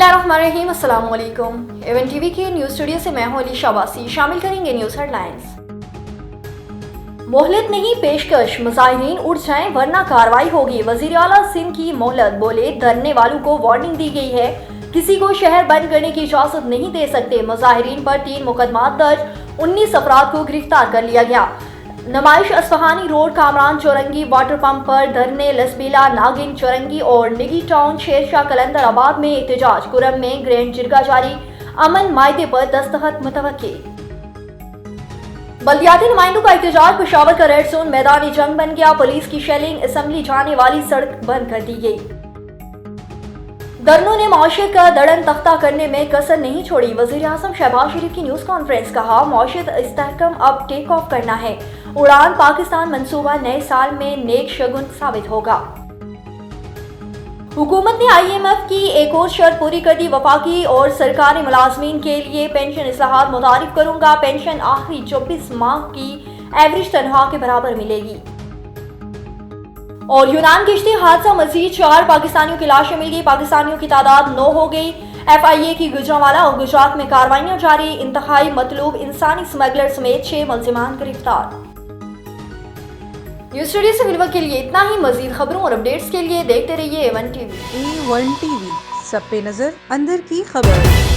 बिस्मिल्लाहिर्रहमानिर्रहीम, अस्सलाम वालेकुम। एवन टीवी के न्यूज़ स्टूडियो से मैं हूं अली शाबासी। शामिल करेंगे न्यूज़ हेडलाइंस। मोहलत नहीं पेशकश, मुजाहिरीन उठ जाएं वरना कार्रवाई होगी। वजीर आला सिंध की मोहलत, बोले धरने वालों को वार्निंग दी गई है, किसी को शहर बंद करने की इजाजत नहीं दे सकते। मुजाहिरीन पर 3 मुकदमात दर्ज, 19 अफराद को गिरफ्तार कर लिया गया। नमाइश असफहानी रोड, कामरान चौरंगी वाटर पंप पर धरने, लसबीला, नागिन चौरंगी और निगी टाउन, शेरशाह कलंदर आबाद में एहतजाज, कुरम में ग्रैंड जिरगा जारी, अमन मायदे पर दस्तखत मुतवक्की। बल्दियाती नुमाइंदों का एहतजाज, पेशावर का रेड जोन मैदानी जंग बन गया। पुलिस की शेलिंग, असेंबली जाने वाली सड़क बंद कर दी गई। धरनों ने मौशियत का दड़न तख्ता करने में कसर नहीं छोड़ी। वजीर आजम शहबाज शरीफ की न्यूज कॉन्फ्रेंस, कहा मौशियत इस्तेहकाम अब टेक ऑफ करना है। उड़ान पाकिस्तान मंसूबा नए साल में नेक शगुन साबित होगा। हुकूमत ने IMF की एक और शर्त पूरी कर दी। वफाकी और सरकारी मुलाजमीन के लिए पेंशन इस्लाहात मुतारिफ करूंगा। पेंशन आखिरी 24 माह की एवरेज तनख्वाह के बराबर मिलेगी। और यूनान किश्ती हादसा, मजीद 4 पाकिस्तानियों की लाशें मिल गई। पाकिस्तानियों की तादाद 9 हो गई। FIA की गुजरांवाला और गुजरात में कार्रवाइयां जारी। इंतहाई मतलूब इंसानी स्मगलर समेत 6 मुल्जिमान गिरफ्तार। न्यूज़ स्टूडियो से फिलहाल के लिए इतना ही। मजीद खबरों और अपडेट्स के लिए देखते रहिए A1 TV। A1 TV, सब पे नजर, अंदर की खबर।